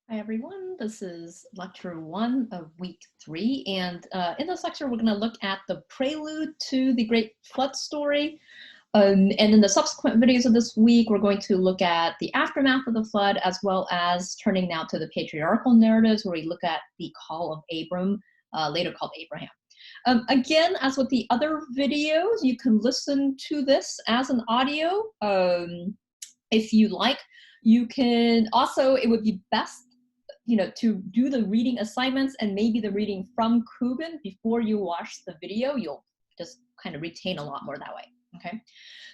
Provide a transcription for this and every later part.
Hi everyone, this is lecture 1 of week 3, and in this lecture we're going to look at the prelude to the Great Flood story. And in the subsequent videos of this week, we're going to look at the aftermath of the flood, as well as turning now to the patriarchal narratives, where we look at the call of Abram, later called Abraham. Again, as with the other videos, you can listen to this as an audio if you like. You can also, it would be best to do the reading assignments and maybe the reading from Kuban before you watch the video. You'll just kind of retain a lot more that way. Okay,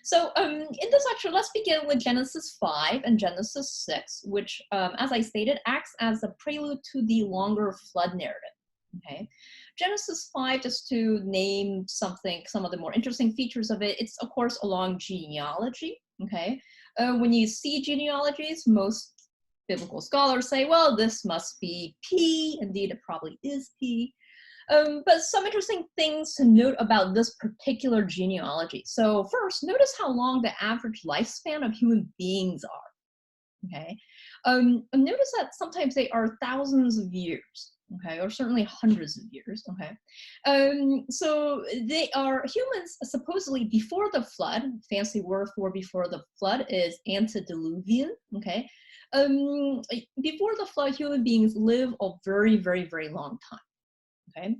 so in this lecture, let's begin with Genesis 5 and Genesis 6, which, as I stated, acts as a prelude to the longer flood narrative. Okay, Genesis 5, just to name some of the more interesting features of it, it's of course a long genealogy. Okay, when you see genealogies, most biblical scholars say, well, this must be P. Indeed, it probably is P. But some interesting things to note about this particular genealogy. So first, notice how long the average lifespan of human beings are. Okay, notice that sometimes they are thousands of years. Okay, or certainly hundreds of years. Okay, so they are humans supposedly before the flood. Fancy word for before the flood is antediluvian. Okay, before the flood, human beings live a very, very, very long time. Okay.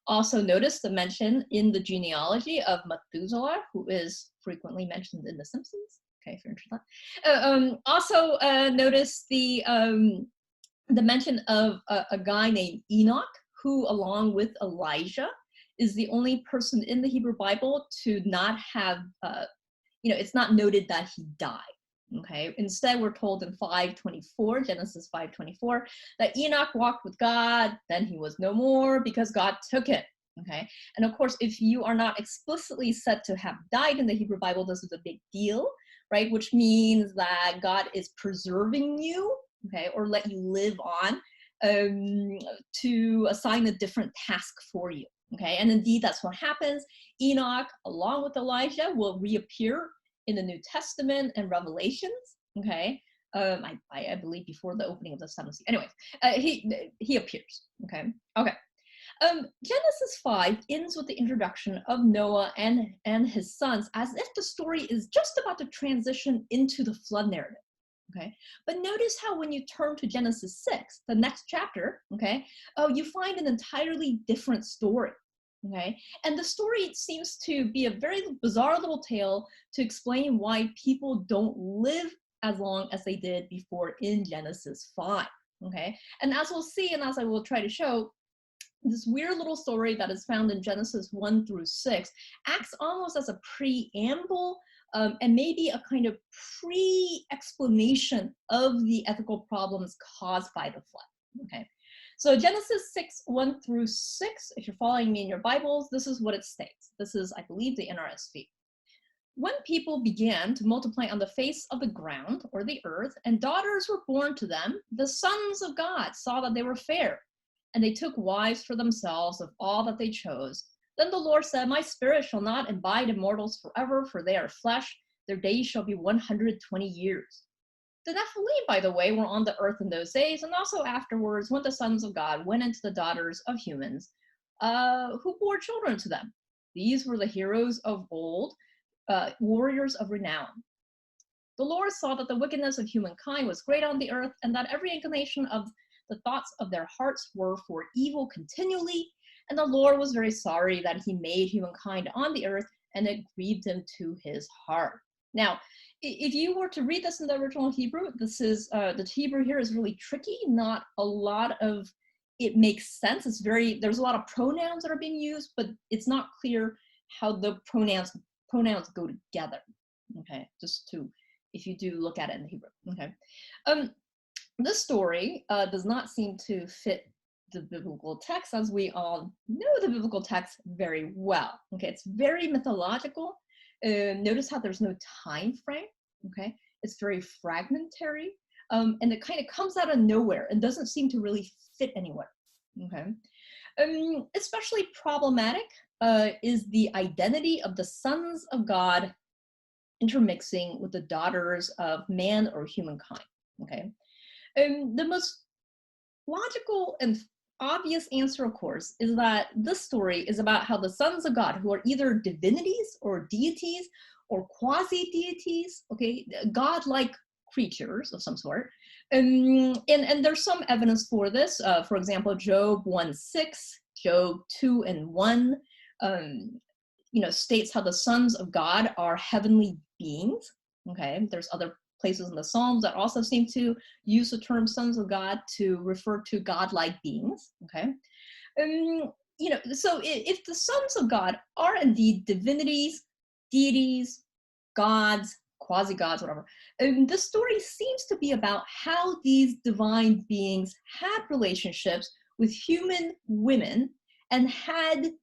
Also notice the mention in the genealogy of Methuselah, who is frequently mentioned in The Simpsons. Okay, if you're interested. Also notice the mention of a guy named Enoch, who, along with Elijah, is the only person in the Hebrew Bible to not have, it's not noted that he died. Okay, instead we're told in 5:24, Genesis 5:24, that Enoch walked with God, then he was no more because God took him. Okay, and of course, if you are not explicitly said to have died in the Hebrew Bible, this is a big deal, right? Which means that God is preserving you, okay, or let you live on to assign a different task for you. Okay, and indeed that's what happens. Enoch, along with Elijah, will reappear in the New Testament and Revelations. Okay, I believe before the opening of the seventh sea. Anyways, he appears. Okay, okay. Genesis 5 ends with the introduction of Noah and his sons, as if the story is just about to transition into the flood narrative. Okay, but notice how when you turn to Genesis 6, the next chapter, okay, you find an entirely different story. Okay, and the story seems to be a very bizarre little tale to explain why people don't live as long as they did before in Genesis 5. Okay, and as we'll see, and as I will try to show, this weird little story that is found in Genesis 1 through 6 acts almost as a preamble and maybe a kind of pre-explanation of the ethical problems caused by the flood. Okay, so Genesis 6, 1 through 6, if you're following me in your Bibles, this is what it states. This is, I believe, the NRSV. When people began to multiply on the face of the ground, or the earth, and daughters were born to them, the sons of God saw that they were fair, and they took wives for themselves of all that they chose. Then the Lord said, my spirit shall not abide in mortals forever, for they are flesh. Their days shall be 120 years. The Nephilim, by the way, were on the earth in those days, and also afterwards when the sons of God went into the daughters of humans, who bore children to them. These were the heroes of old, warriors of renown. The Lord saw that the wickedness of humankind was great on the earth, and that every inclination of the thoughts of their hearts were for evil continually. And the Lord was very sorry that he made humankind on the earth, and it grieved him to his heart. Now, if you were to read this in the original Hebrew, this is the Hebrew here is really tricky. Not a lot of it makes sense. There's a lot of pronouns that are being used, but it's not clear how the pronouns go together. Okay, just to, if you do look at it in Hebrew. Okay, this story does not seem to fit the biblical text, as we all know the biblical text very well. Okay, it's very mythological. Notice how there's no time frame. Okay, it's very fragmentary, and it kind of comes out of nowhere and doesn't seem to really fit anywhere. Okay, especially problematic is the identity of the sons of God intermixing with the daughters of man or humankind. Okay, the most logical and obvious answer, of course, is that this story is about how the sons of God, who are either divinities or deities or quasi-deities, okay, godlike creatures of some sort. And there's some evidence for this. For example, Job 1:6, Job 2:1, states how the sons of God are heavenly beings. Okay, there's other places in the Psalms that also seem to use the term sons of God to refer to godlike beings. Okay, so if the sons of God are indeed divinities, deities, gods, quasi-gods, whatever, the story seems to be about how these divine beings had relationships with human women and had,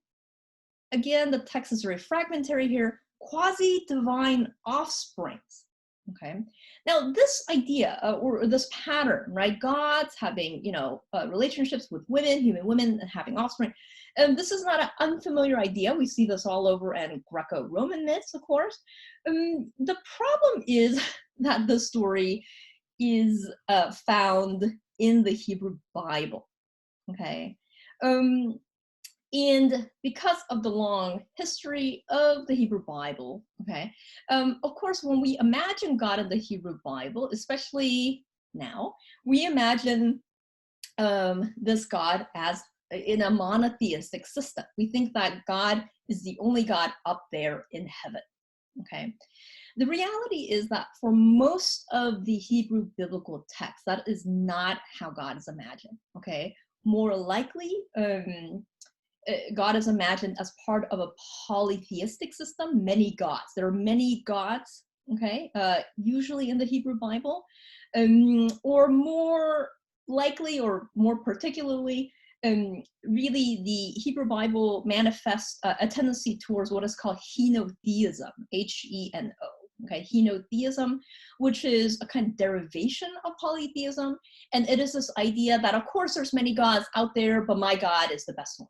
again, the text is very fragmentary here, quasi-divine offsprings. Okay. Now, this idea or this pattern, right? Gods having, relationships with women, human women, and having offspring. And this is not an unfamiliar idea. We see this all over in Greco-Roman myths, of course. The problem is that the story is found in the Hebrew Bible. Okay. And because of the long history of the Hebrew Bible, okay, of course, when we imagine God in the Hebrew Bible, especially now, we imagine this God as in a monotheistic system. We think that God is the only God up there in heaven, okay? The reality is that for most of the Hebrew biblical text, that is not how God is imagined, okay? More likely, God is imagined as part of a polytheistic system, many gods. There are many gods, okay, usually in the Hebrew Bible, or more likely or more particularly, really the Hebrew Bible manifests a tendency towards what is called henotheism, H-E-N-O. Okay, henotheism, which is a kind of derivation of polytheism, and it is this idea that, of course, there's many gods out there, but my God is the best one.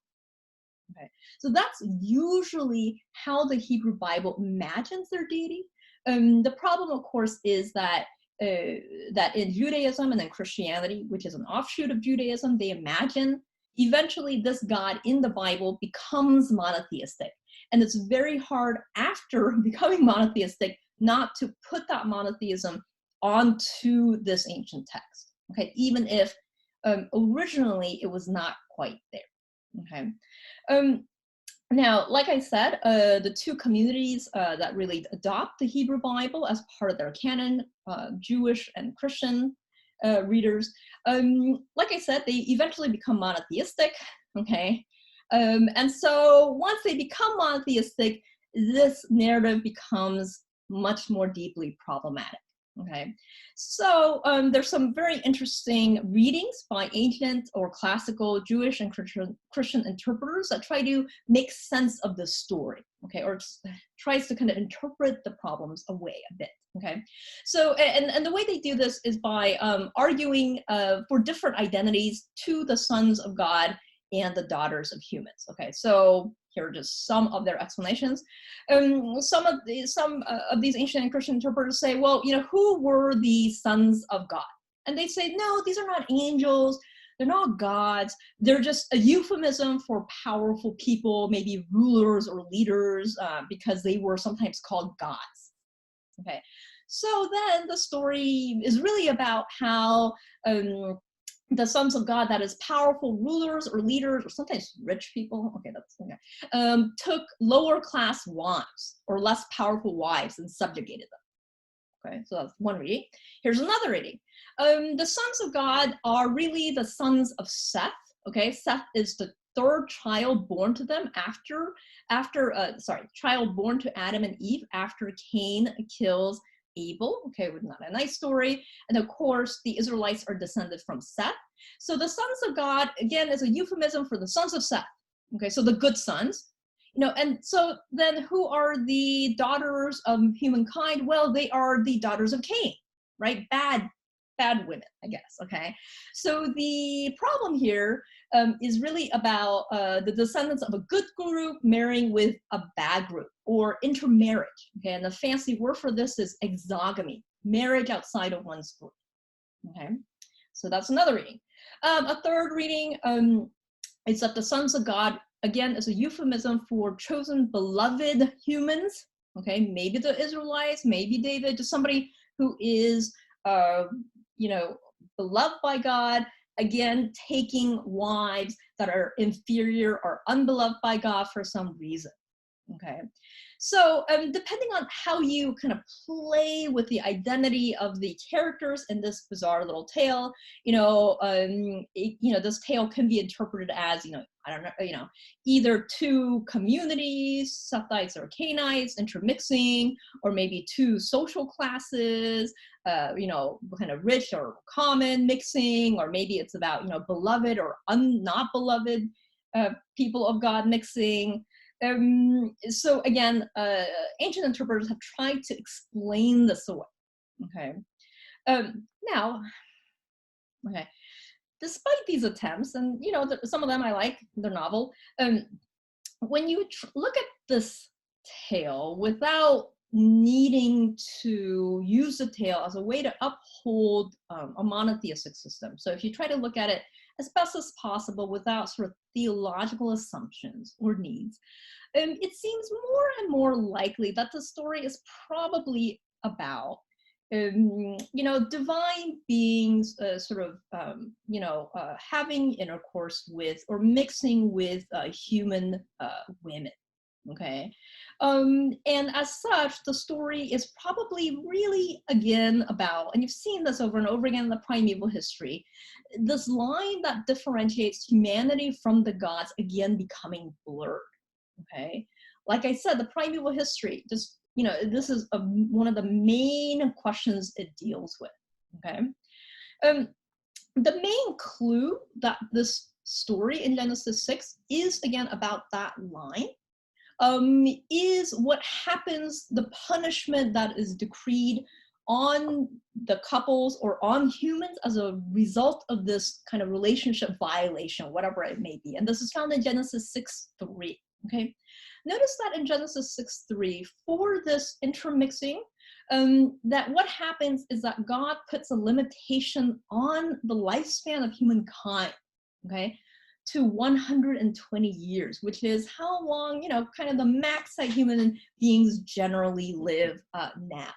Okay, so that's usually how the Hebrew Bible imagines their deity. The problem, of course, is that that in Judaism and in Christianity, which is an offshoot of Judaism, they imagine eventually this God in the Bible becomes monotheistic. And it's very hard after becoming monotheistic not to put that monotheism onto this ancient text, okay, even if originally it was not quite there. Okay. Now, like I said, the two communities that really adopt the Hebrew Bible as part of their canon, Jewish and Christian readers, like I said, they eventually become monotheistic, okay? And so once they become monotheistic, this narrative becomes much more deeply problematic. Okay, so there's some very interesting readings by ancient or classical Jewish and Christian interpreters that try to make sense of the story, okay, or tries to kind of interpret the problems away a bit, okay? So, and the way they do this is by arguing for different identities to the sons of God and the daughters of humans, okay? So here are just some of their explanations. Some of these ancient and Christian interpreters say, well, who were the sons of God? And they say, no, these are not angels. They're not gods. They're just a euphemism for powerful people, maybe rulers or leaders, because they were sometimes called gods. Okay, so then the story is really about how the sons of God, that is powerful rulers or leaders or sometimes rich people, okay, that's okay, took lower class wives or less powerful wives and subjugated them. Okay, so that's one reading. Here's another reading. The sons of God are really the sons of Seth. Okay, Seth is the third child born to them child born to Adam and Eve after Cain kills Abel. Okay, not a nice story. And of course, the Israelites are descended from Seth. So the sons of God, again, is a euphemism for the sons of Seth. Okay, so the good sons. And so then who are the daughters of humankind? Well, they are the daughters of Cain, right? Bad women, I guess, okay? So the problem here is really about the descendants of a good group marrying with a bad group, or intermarriage, okay? And the fancy word for this is exogamy, marriage outside of one's group, okay? So that's another reading. A third reading is that the sons of God, again, is a euphemism for chosen beloved humans. Okay, maybe the Israelites, maybe David, just somebody who is, you know, beloved by God, again, taking wives that are inferior or unbeloved by God for some reason. Okay, so depending on how you kind of play with the identity of the characters in this bizarre little tale, this tale can be interpreted as, I don't know, either two communities, Sethites or Canaanites, intermixing, or maybe two social classes, kind of rich or common mixing, or maybe it's about, beloved or not beloved people of God mixing. So again, ancient interpreters have tried to explain this away. Okay. Now, okay. Despite these attempts, and some of them I like, they're novel. When you look at this tale without needing to use the tale as a way to uphold a monotheistic system, so if you try to look at it as best as possible without sort of theological assumptions or needs, it seems more and more likely that the story is probably about divine beings having intercourse with or mixing with human women. Okay. And as such, the story is probably really, again, about, and you've seen this over and over again in the primeval history, this line that differentiates humanity from the gods, again, becoming blurred. Okay. Like I said, the primeval history, just, this is one of the main questions it deals with. Okay. The main clue that this story in Genesis 6 is, again, about that line, is what happens, the punishment that is decreed on the couples or on humans as a result of this kind of relationship violation, whatever it may be. And this is found in Genesis 6:3. Okay, notice that in Genesis 6:3, for this intermixing, that what happens is that God puts a limitation on the lifespan of humankind, okay, to 120 years, which is how long, kind of the max that human beings generally live now.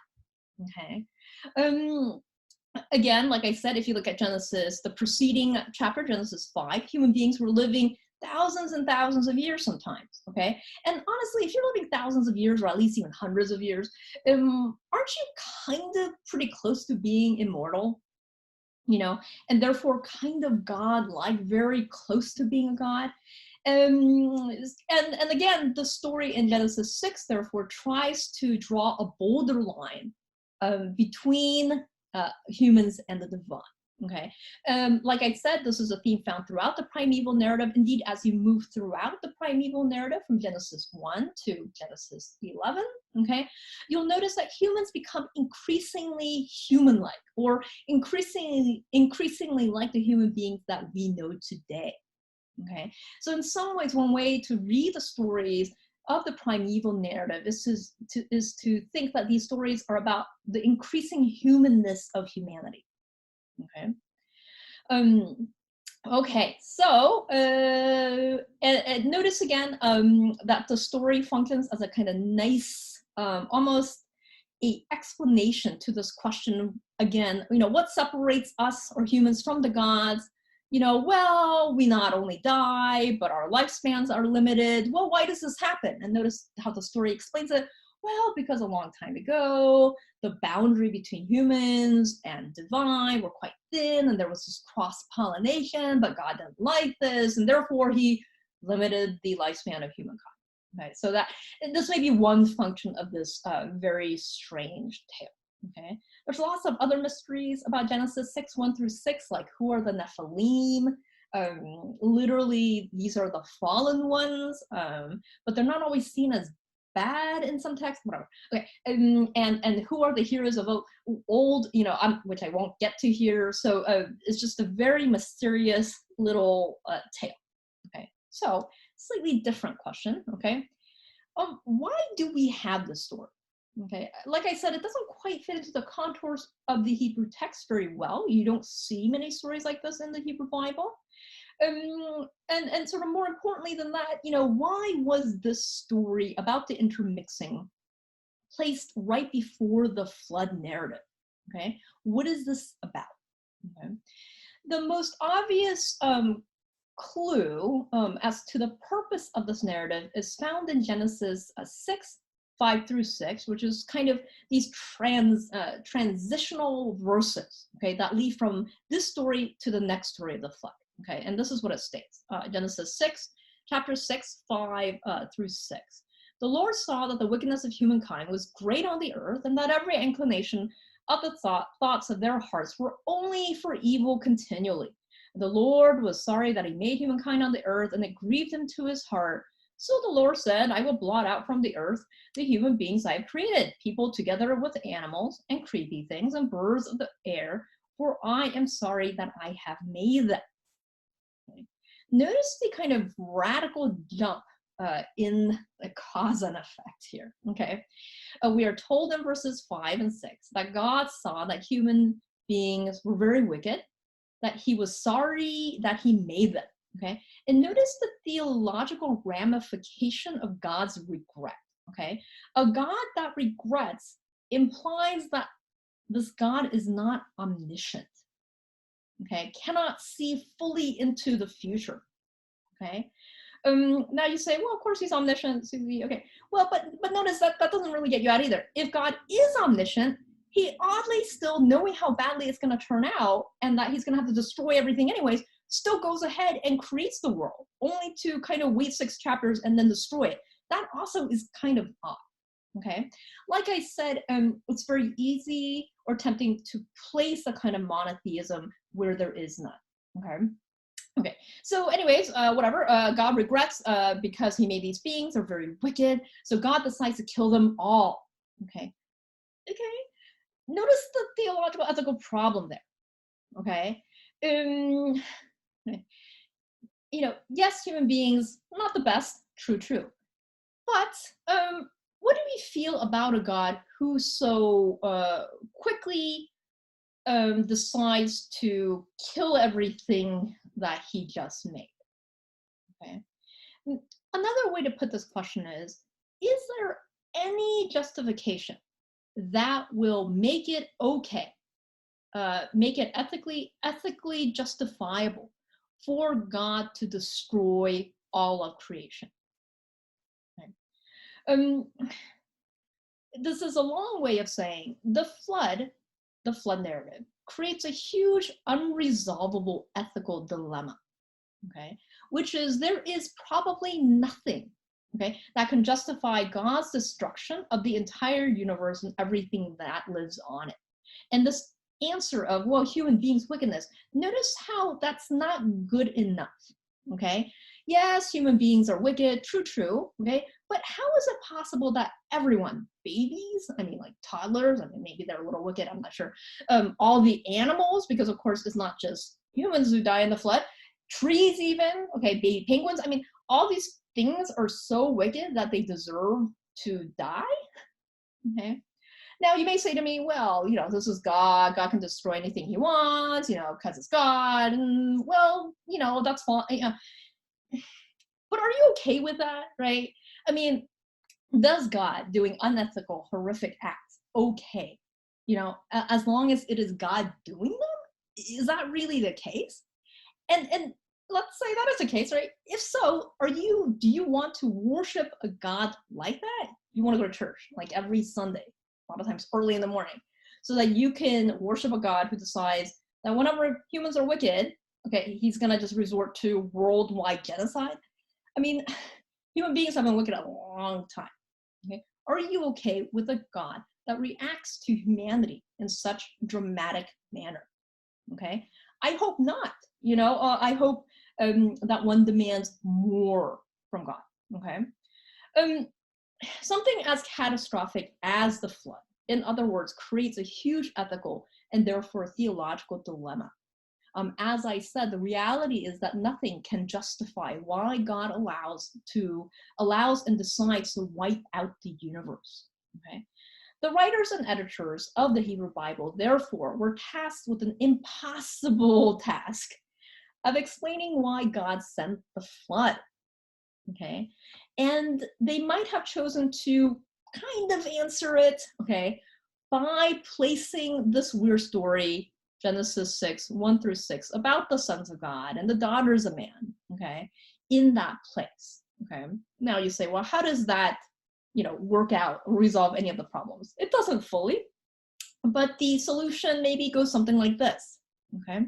Okay. Again, like I said, if you look at Genesis, the preceding chapter, Genesis 5, human beings were living thousands and thousands of years sometimes. Okay. And honestly, if you're living thousands of years, or at least even hundreds of years, aren't you kind of pretty close to being immortal? And therefore kind of God-like, very close to being a god. And again, the story in Genesis 6, therefore, tries to draw a bolder line between humans and the divine. Okay, like I said, this is a theme found throughout the primeval narrative. Indeed, as you move throughout the primeval narrative from Genesis 1 to Genesis 11, okay, you'll notice that humans become increasingly human-like, or increasingly like the human beings that we know today. Okay, so in some ways, one way to read the stories of the primeval narrative is to think that these stories are about the increasing humanness of humanity. Okay. Okay, so and notice again that the story functions as a kind of nice, almost a explanation to this question again. What separates us or humans from the gods? Well, we not only die, but our lifespans are limited. Well, why does this happen? And notice how the story explains it. Well, because a long time ago, the boundary between humans and divine were quite thin, and there was this cross-pollination, but God didn't like this, and therefore he limited the lifespan of humankind. Okay, so that this may be one function of this very strange tale. Okay, there's lots of other mysteries about Genesis 6, 1 through 6, like who are the Nephilim? Literally, these are the fallen ones, but they're not always seen as bad in some texts, whatever. Okay, and who are the heroes of old? Which I won't get to here. So it's just a very mysterious little tale. Okay, so slightly different question. Okay, why do we have this story? Okay, like I said, it doesn't quite fit into the contours of the Hebrew text very well. You don't see many stories like this in the Hebrew Bible. And sort of more importantly than that, why was this story about the intermixing placed right before the flood narrative? Okay, what is this about? Okay. The most obvious clue as to the purpose of this narrative is found in Genesis 6, 5 through 6, which is kind of these transitional verses, okay, that lead from this story to the next story of the flood. Okay, and this is what it states. Genesis 6, chapter 6, 5 through 6. The Lord saw that the wickedness of humankind was great on the earth, and that every inclination of the thoughts of their hearts were only for evil continually. The Lord was sorry that he made humankind on the earth, and it grieved him to his heart. So the Lord said, I will blot out from the earth the human beings I have created, people together with animals and creepy things and birds of the air, for I am sorry that I have made them. Okay. Notice the kind of radical jump in the cause and effect here. Okay, we are told in verses 5 and 6 that God saw that human beings were very wicked, that he was sorry that he made them. Okay, and notice the theological ramification of God's regret. Okay, a God that regrets implies that this God is not omniscient. Okay, cannot see fully into the future. Okay, now you say, well, of course he's omniscient, Suzie. Okay, well, but notice that doesn't really get you out either. If God is omniscient, he oddly still, knowing how badly it's going to turn out and that he's going to have to destroy everything anyways, still goes ahead and creates the world, only to kind of wait 6 chapters and then destroy it. That also is kind of odd. Okay, like I said, it's very easy or tempting to place a kind of monotheism where there is none. Okay. Okay, so anyways, whatever, God regrets because he made these beings, they're very wicked, so God decides to kill them all. Okay, notice the theological ethical problem there. Okay, yes, human beings, not the best, true, but what do we feel about a God who so quickly decides to kill everything that he just made? Okay. Another way to put this question is there any justification that will make it okay, make it ethically justifiable for God to destroy all of creation? Okay. Um, this is a long way of saying the flood narrative creates a huge unresolvable ethical dilemma. Okay, which is there is probably nothing, okay, that can justify God's destruction of the entire universe and everything that lives on it. And this answer of, well, human beings' wickedness, notice how that's not good enough. Okay, yes, human beings are wicked, true, okay, but how is it possible that everyone, babies, I mean, like toddlers, I mean, maybe they're a little wicked, I'm not sure, all the animals, because of course it's not just humans who die in the flood, trees even, okay, baby penguins, I mean, all these things are so wicked that they deserve to die. Okay, now you may say to me, well, this is God can destroy anything he wants, because it's God, and well, that's fine, but are you okay with that? Right, I mean, does God doing unethical horrific acts okay, as long as it is God doing them? Is that really the case? And let's say that is the case, right? If so, do you want to worship a God like that? You want to go to church like every Sunday, a lot of times early in the morning, so that you can worship a God who decides that whenever humans are wicked, okay, he's gonna just resort to worldwide genocide. I mean, human beings have been wicked a long time. Okay, are you okay with a God that reacts to humanity in such dramatic manner? Okay, I hope not. I hope that one demands more from God. Okay, um, something as catastrophic as the flood, in other words, creates a huge ethical and therefore theological dilemma. As I said, the reality is that nothing can justify why God allows and decides to wipe out the universe. Okay, The writers and editors of the Hebrew Bible, therefore, were tasked with an impossible task of explaining why God sent the flood. Okay, and they might have chosen to kind of answer it, okay, by placing this weird story, Genesis 6, 1 through 6, about the sons of God and the daughters of man, okay, in that place. Okay. Now you say, well, how does that, work out, resolve any of the problems? It doesn't fully, but the solution maybe goes something like this. Okay.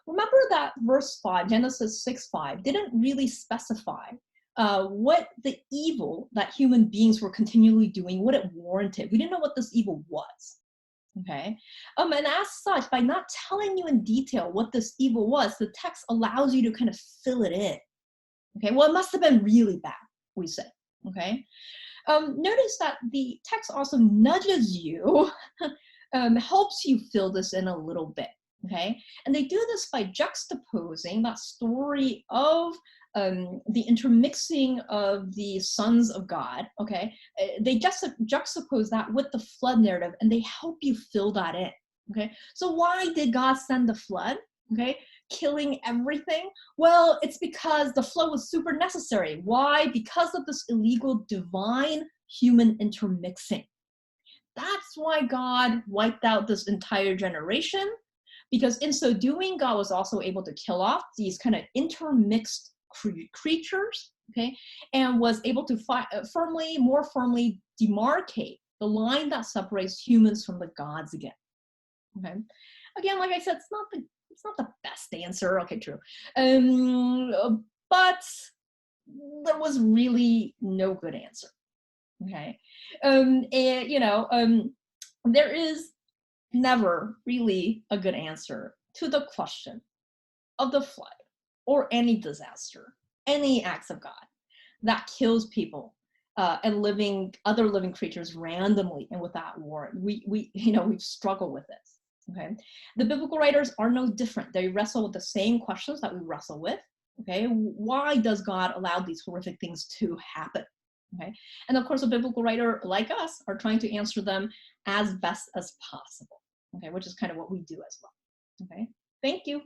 Remember that verse 5, Genesis 6:5, didn't really specify what the evil that human beings were continually doing, what it warranted. We didn't know what this evil was. Okay. And as such, by not telling you in detail what this evil was, the text allows you to kind of fill it in. Okay. Well, it must have been really bad, we say. Okay. Notice that the text also nudges you, helps you fill this in a little bit. Okay, and they do this by juxtaposing that story of the intermixing of the sons of God. Okay, they juxtapose that with the flood narrative, and they help you fill that in. Okay, so why did God send the flood? Okay, killing everything? Well, it's because the flood was super necessary. Why? Because of this illegal divine human intermixing. That's why God wiped out this entire generation, because in so doing, God was also able to kill off these kind of intermixed creatures, okay, and was able to more firmly demarcate the line that separates humans from the gods again. Okay, again, like I said, it's not the best answer. Okay, true, but there was really no good answer. Okay, and there is never really a good answer to the question of the flood or any disaster, any acts of God that kills people and other living creatures randomly and without warrant. We've struggled with this. Okay, the biblical writers are no different. They wrestle with the same questions that we wrestle with. Okay, why does God allow these horrific things to happen? Okay, and of course, a biblical writer like us are trying to answer them as best as possible. Okay, which is kind of what we do as well. Okay, thank you.